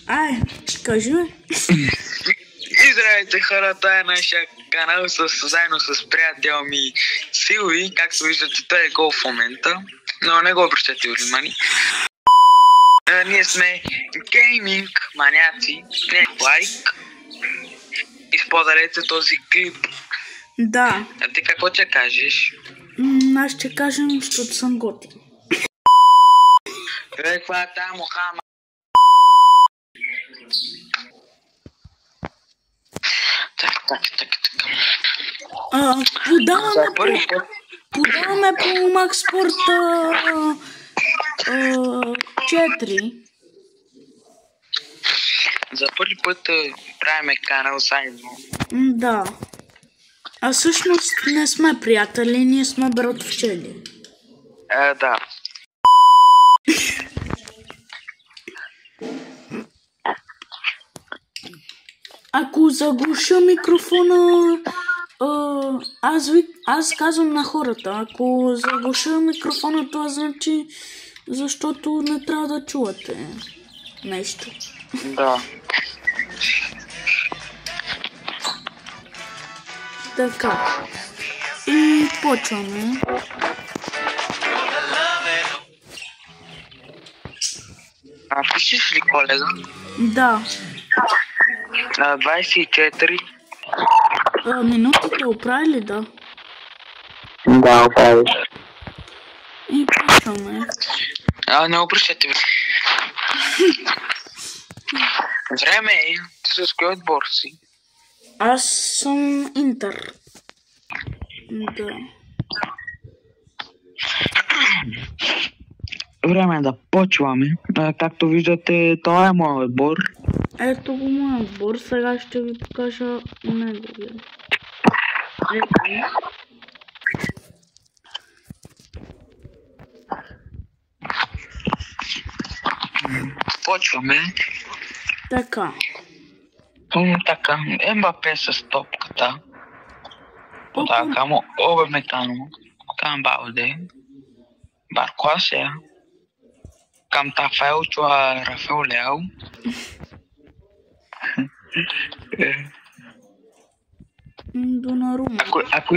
Ай, кажи бе. И здравейте хора, това е нашия канал заедно с приятел ми Силви. Както виждате, той е гол в момента, но не го обръщате внимание. Ние сме гейминг маняци. Не лайк. И споделете този клип. Да. А ти какво ще кажеш? Аз ще кажем, защото съм готин. Каква е тази Мохама? Подаваме по Макс Спорт 4. За първи път правиме канал заедно. Да. А всъщност не сме приятели, ние сме братовчели. Да. Ако заглуша микрофона, аз казвам на хората, ако заглуша микрофона, това значи, защото не трябва да чувате нещо. Да. Така. И почваме. Пишеш ли, колега? Да. 24. Минутите оправи ли, да? Да, оправиш. И почваме. Не обръщате ви. Време е. Ти с кой отбор си? Аз съм Интер. Да. Време е да почваме. Както виждате, това е моят отбор. Ето го моят отбор. Сега ще ви покажа неговия. Ето. Почваме. Така. Така. Ембапе с топката. Така, камо Обамекано. Към Балде. Баркласия. Към Тафаел Чуа Рафаел Леал. Донарума. Ако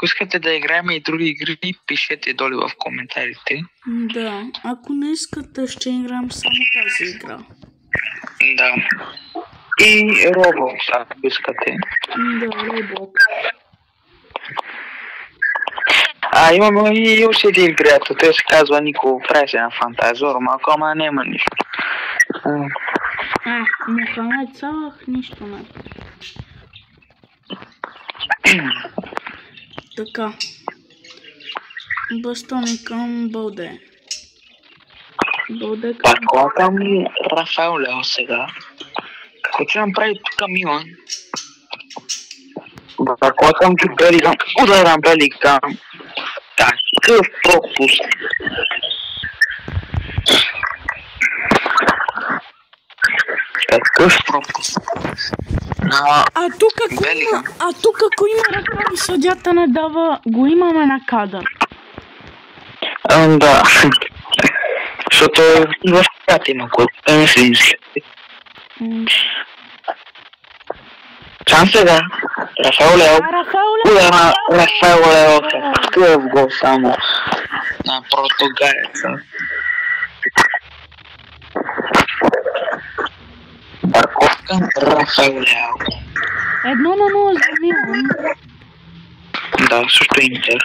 искате да играем и други игри, пишете долу в коментарите. Да, ако не искате, ще играем само тази игра. Да. И Roblox, ако искате. Да, Roblox. Имаме и още един приятел, той се казва Нико, прави се на фантазор, малко, ама няма нищо. Мохамед Салах, нищо не. Така. Бастони към Балде. Балде към... Паркова към Рафаел Лео сега. Какво ще направи тук Милан? Паркова към Белигам. Ударам Белигам. Такъв пропуск. Такъв пропуск. тук ако има ръка и съдята не дава, го имаме на кадър. Да. Защото в свят има, което не се изгледа. Сам сега. Рафаел Лео. Рафаел Лео. Какъв гол само на португалеца. Барковка, Рафаел Лео. 1-0 за Милан. Да, също Интер.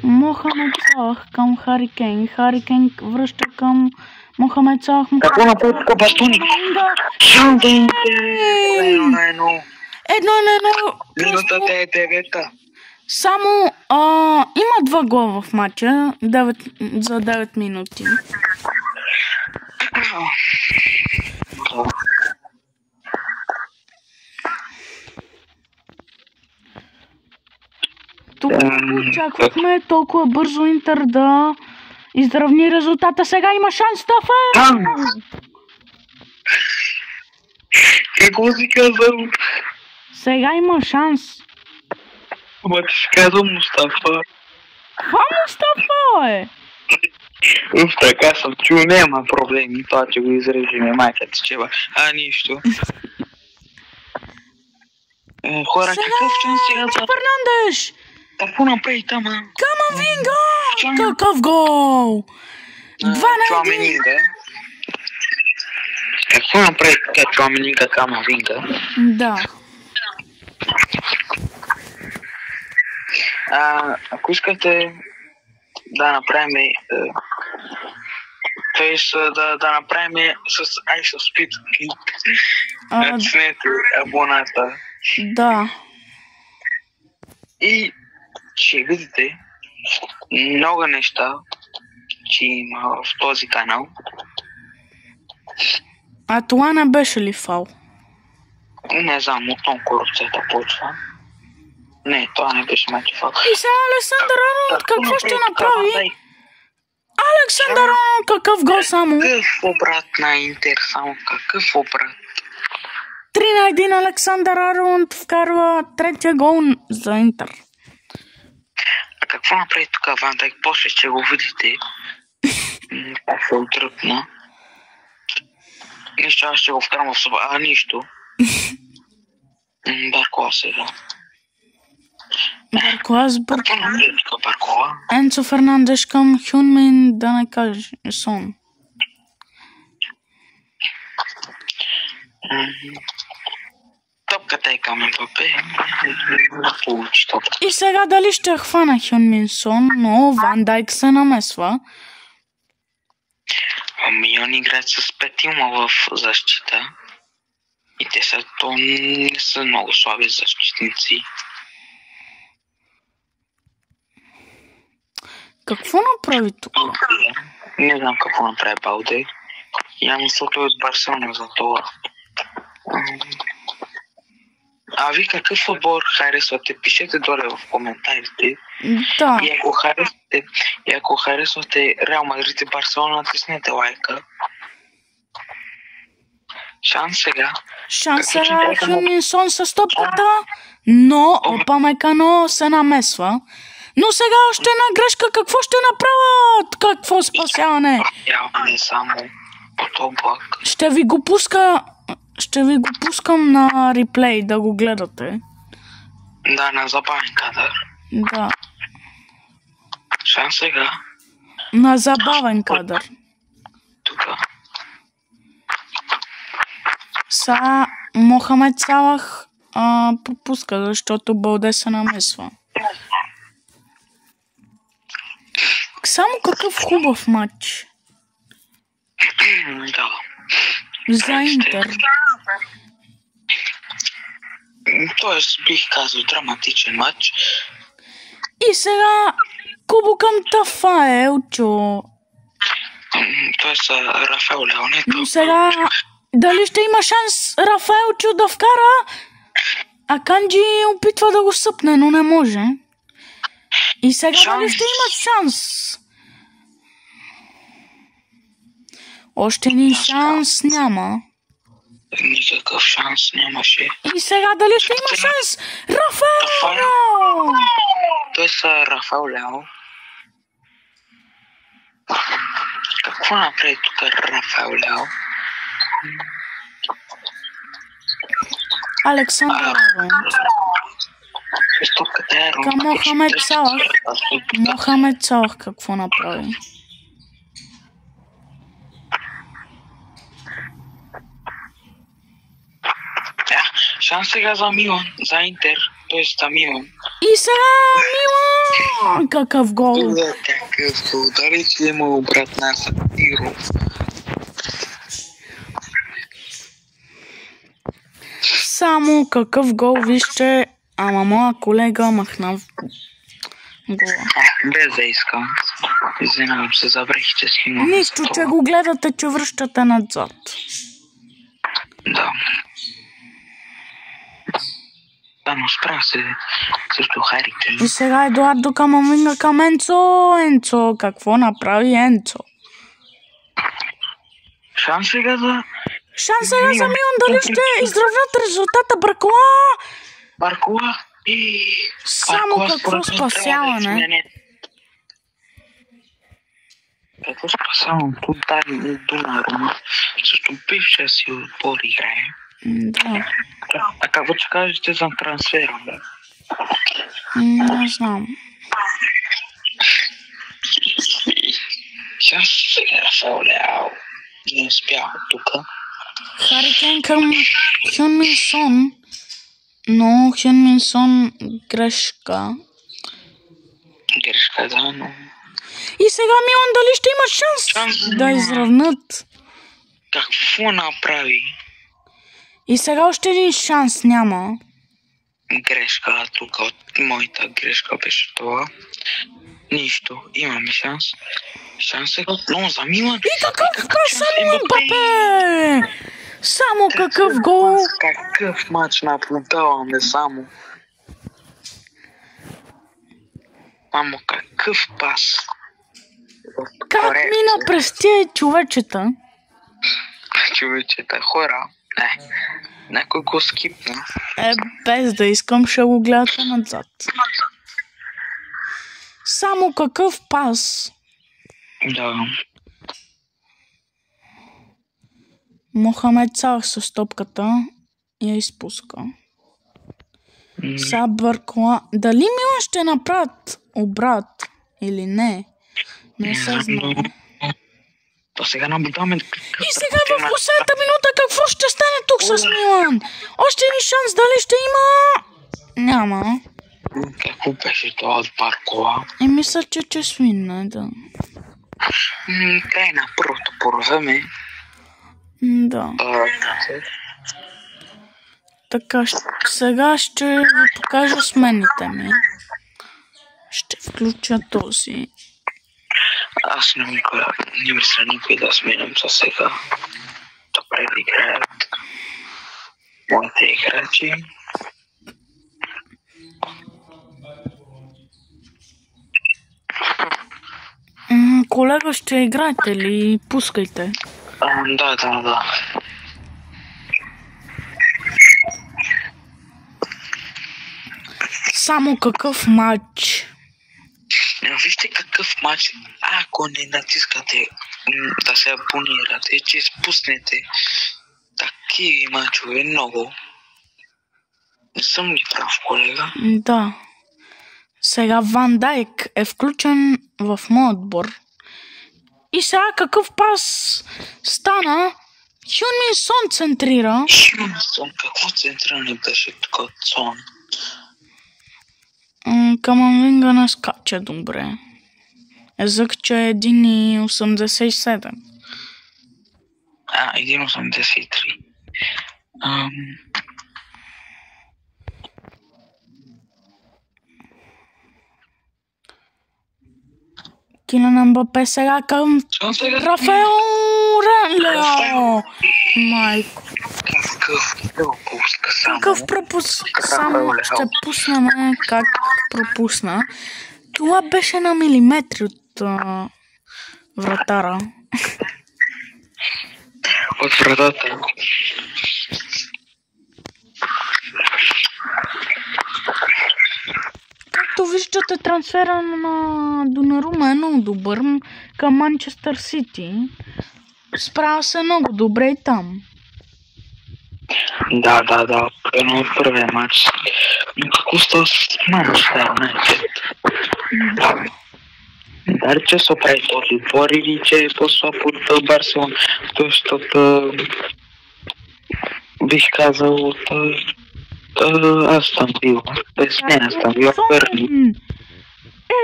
Мохамед Салах към Хари Кейн. Хари Кейн връща към Мохамед Салах. Какво направи тук Бастони? Шанта Интер! 1-1. Минутата е 9-та. Само има 2 гола в матча за 9 минути. Тук очаквахме толкова бързо Интер да изравни резултата. Сега има шанс, Тафа! Какво си казал? Сега има шанс. Ама ти си казал Мустафа. Мустафа е! Така съм чул, няма проблеми, това че го изрежеме, майка ти чева. Нищо. Хора, какъв час сега за... Фернандеш! Какво направи тама? Камавинга! Какъв гол! 2-1! Какво направи така Чуаменинга, Камавинга? Да. Ако искате да направим да направим с Ice of Speed, натиснете абоната. Да. И ще видите много неща, че има в този канал. А това не беше ли фал? Не знам, отново корупцията почва. Не, това не беше мачи фал. И сега Александър Арнолд какво ще направи? Александър Арнолд какъв гол само? Какъв обрат на Интер само? Какъв обрат? 3-1 Александър Арнолд вкарва третия гол за Интер. А какво направи тук Ван Дайк? После ще го видите. Как се отръпна. Нищо, аз ще го вкарам в соба. Нищо. Баркова сега. Баркова. Енцо Фернандеш към Хюнмин, да не каже Сон. Топката е към Мбапе. Получи топката. И сега дали ще хвана Хюнмин Сон, но Ван Дайк се намесва. Ами он играят с петима в защита. И те са, то не са много слаби защитници. Какво направи тук? Не знам какво направи Балде. Явно защото е от Барселона за това. А ви какъв отбор харесвате? Пишете долу в коментарите. Да. И ако харесвате Реал Мадрид и Барселона, натиснете лайка. Шанс сега. Хюнмин Сон с топката, но Опамекано се намесва. Но сега още една грешка, какво ще направят? Какво спасяване? Не само от облак. Ще ви го пускам на реплей да го гледате. Да, на забавен кадър. Да. Шанс сега. На забавен кадър. Тука. Са Мохамед Салах пропуска, защото Балде се намесва. Само какъв хубав матч. Да. За Интер. Тоест бих казал драматичен матч. И сега Кубо към Тафаелчо. Тоест Рафаел Лео, не но сега дали ще има шанс Рафаелчо да вкара? А Канджи опитва да го съпне, но не може. И сега дали ще има шанс? Още ни шанс няма. Никакъв шанс нямаше. И сега дали ще има шанс? Рафаел Лео! Той са Рафаел Лео. Какво направи тук Рафаел Лео? Александър Арнолд. Към Мохамед Салах. Мохамед Салах какво направи? Шанс сега за Милан, за Интер, т.е. за Милан. И сега Милан! Какъв гол! Какъв гол, дали че има обратна Сатиро. Само какъв гол, вижте, ама моя колега махна гола. Без да искам. Извинявам се, забрах, че снимам. Нищо, че го гледате, че връщате назад. Да. Да, но справя се също Хари Кейн. И сега Едуардо Камавинга към Енцо. Енцо, какво направи Енцо? Шанс сега за... Шанс сега за Милан, дали ще изравнат резултата Баркола? Баркола и... Само какво спасяване. Какво спасявам тут Донарума? Също бившия си отбор играе. Да. А какво ще кажете за трансфера, бе? Не знам. Сега Рафаел Леао не успяха тук. Хари Кейн към Хюн Мин Сон, но Хюн Мин Сон грешка. Грешка, да, но... И сега Милан дали ще има шанс да изравнат? Какво направи? И сега още един шанс няма. Грешка тук, от моята грешка беше това. Нищо, имаме шанс. Шанс е отново за Милан. И какъв гол само Мбапе! Само какъв гол! Какъв матч наблюдаваме само. Мамо, какъв пас. Как мина през тия човечета? Човечета, хора. Не. Някой го скипна. Без да искам, ще го гледате назад. Само какъв пас. Да. Мохамед Салах с топката я изпуска. Сега Баркола. Дали Милан ще направят обрат или не? Не се знае. То сега наблюдаваме... И сега в последната минута какво ще стане тук с Милан? Още един шанс, дали ще има? Няма. Какво беше това от Баркола? Мисля, че свинна, да. Те на първото по време. Да. Така, сега ще ви покажа смените ми. Ще включа този. Аз не мисля никой да сменям за сега. Добре да играят моите играчи. Колега, ще играете ли? Пускайте. Да. Само какъв матч? Вижте какъв матч. Ако не натискате да се абонирате, че спуснете такива мачове много. Не съм ли прав, колега? Да. Сега Ван Дайк е включен в моят отбор. И сега какъв пас стана? Хюн Мин Сон центрира. Хюн Мин Сон, какво центриране беше тук от Сон? Камавинга не скача добре. Езък, че е 1,87. 1,83. Килиан Мбапе сега към Рафаел Леао. Майко. Какъв пропуск? Само ще пуснем как пропусна. Това беше на милиметри от вратара. От вратата. Както виждате, трансфера на Донарума е много добър към Манчестър Сити. Справя се много добре и там. Да. Едно от първия матч. Но какво става с Манчестър Юнайтед? Дали че се прави този отбор или че е по-слаб от Барселона? Защото бих казал от Астон Вила. Не Астон Вила, Бърли.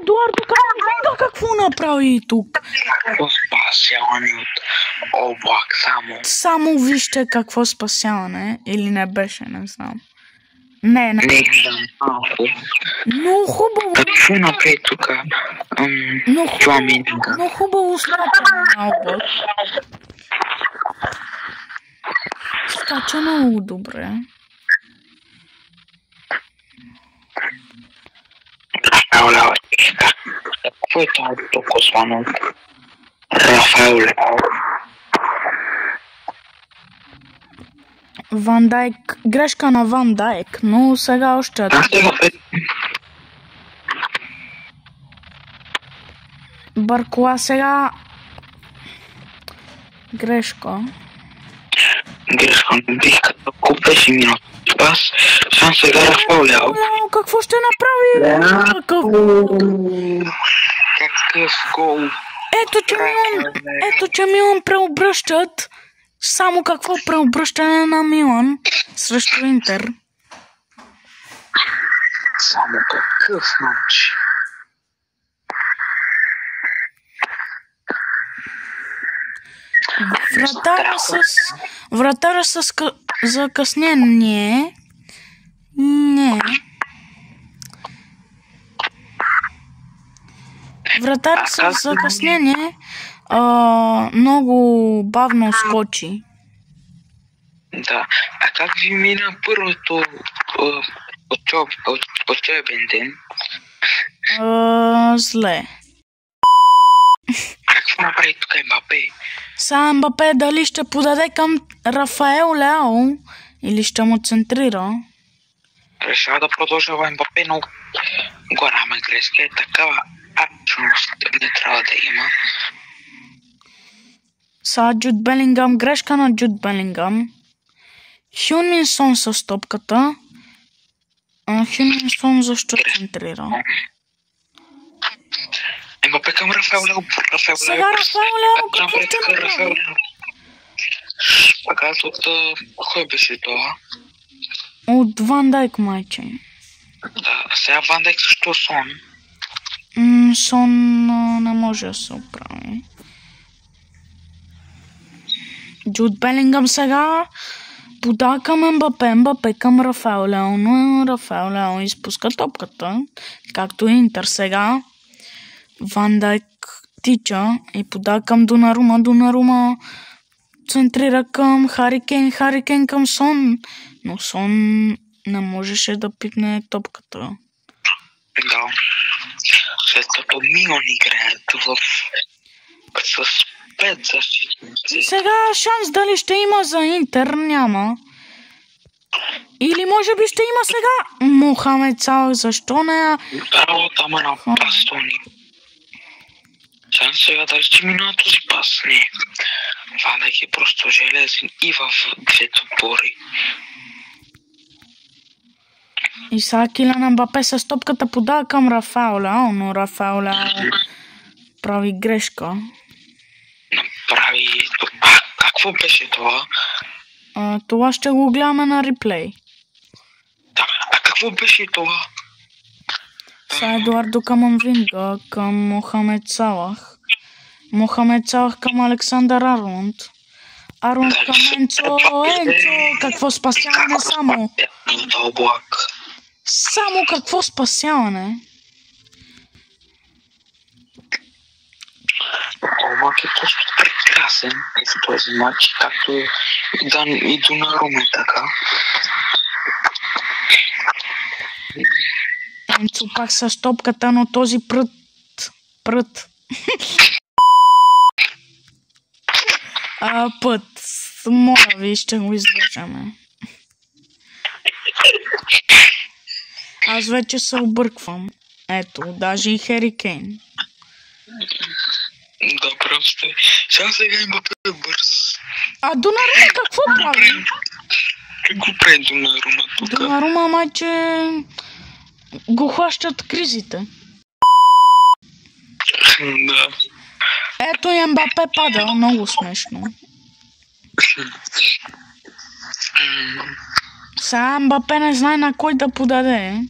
Едуардо Камавинга какво направи тук? Какво спасяване от облак само? Само вижте какво спасяване. Или не беше, не знам. Не знам малко. Много хубаво. Какво направи тук? Много хубаво скача на облак. Скача много добре. Какво е това толкова звано? Рафаел Леао. Ван Дайк. Грешка на Ван Дайк, но сега още... Баркола сега Грешка. Грешка, не бих ако беше минал пас, сам сега Рафаел Ляо. Какво ще направи? Какъв гол? Ето, че Милан преобръщат. Само какво преобръщане на Милан срещу Интер. Само какъв матч? Вратаря с закъснение. Не. Вратаря с закъснение много бавно скочи. Да. А как ви мина първото учебен ден? Зле. Какво направи тук Ембапе? Сега Ембапе дали ще подаде към Рафаел Ляо или ще му центрира? Решава да продължава Ембапе, но голяма грешка е такава акчност не трябва да има. Сега Джуд Белингам, грешка на Джуд Белингам. Хюнминсон с топката. Хюнминсон защо центрира? Ембапе към Рафаел Ляо. Сега Рафаел Ляо, какво ще направи? Пък от кой беше това? От Ван Дайк, майче. Да, сега Ван Дайк също Сон. Сон не може да се оправи. Джуд Белингам сега подава към Ембапе, Ембапе към Рафаел Ляо, но Рафаел Ляо изпуска топката, както Интер сега. Ван Дайк тича и подава към Донарума, Донарума центрира към Хари Кейн, Хари Кейн към Сон, но Сон не можеше да пипне топката. Да. След като Милан играят с 5 защитници. Сега шанс дали ще има за Интер няма. Или може би ще има сега Мохамед Салах, защо не? Да, там е на Бастони. Шанс сега дали ще мина този пас? Не. Ван Дайк е просто железен и в двете отбори. И сега Килиан Ембапе с топката подава към Рафаел Ляо, но Рафаел Ляо прави грешка. Направи... какво беше това? Това ще го гледаме на реплей. Да, а какво беше това? Сега Едуардо Камамвинга към Мохамед Салах. Мохамед Салах към Александър Арланд. Арланд към Енцо. Какво спасяване само? Само какво спасяване? Облак е просто прекрасен в този матч, както и Донарума е така. Енцо пак с топката, но този прът. Път. Моля ви, ще го излъжаме. Аз вече се обърквам. Ето, даже и Хари Кейн. Да, просто. Сега Ембапе е бърз. А Донарума какво прави? Какво прави Донарума тук? Донарума майче го хващат кризите. Да. Ето и Ембапе пада, много смешно. Сега Ембапе не знае на кой да подаде,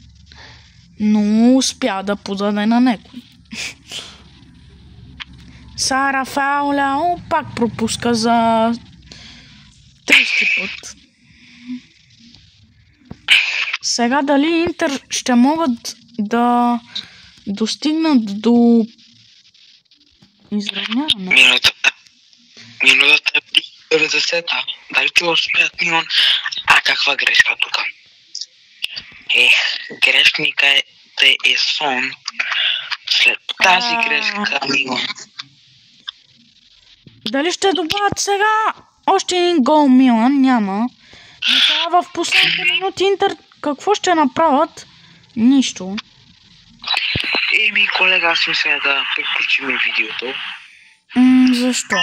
но успя да подаде на некой. Сега Рафаел Ляо пак пропуска за 30 път. Сега дали Интер ще могат да достигнат до изравняване? Минутата е 90-та. Дали ти успеят Милан? Каква грешка тук? Грешника е Сон. След тази грешка Милан. Дали ще добавят сега още един гол Милан? Няма. Но сега в последните минути Интер какво ще направят? Нищо. Колега, аз мисля да приключим видеото. Защо?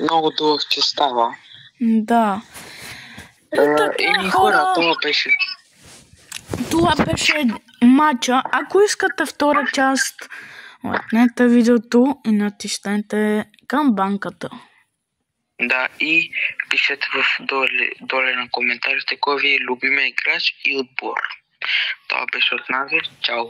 Много дълъг, че става. Да. Еми хора, Това беше матча. Ако искате втора част, лайкнете видеото и натиснете камбанката. Да, и пишете доле на коментарите кой ви е любимия играч и отбор. Това беше от нас. Чао!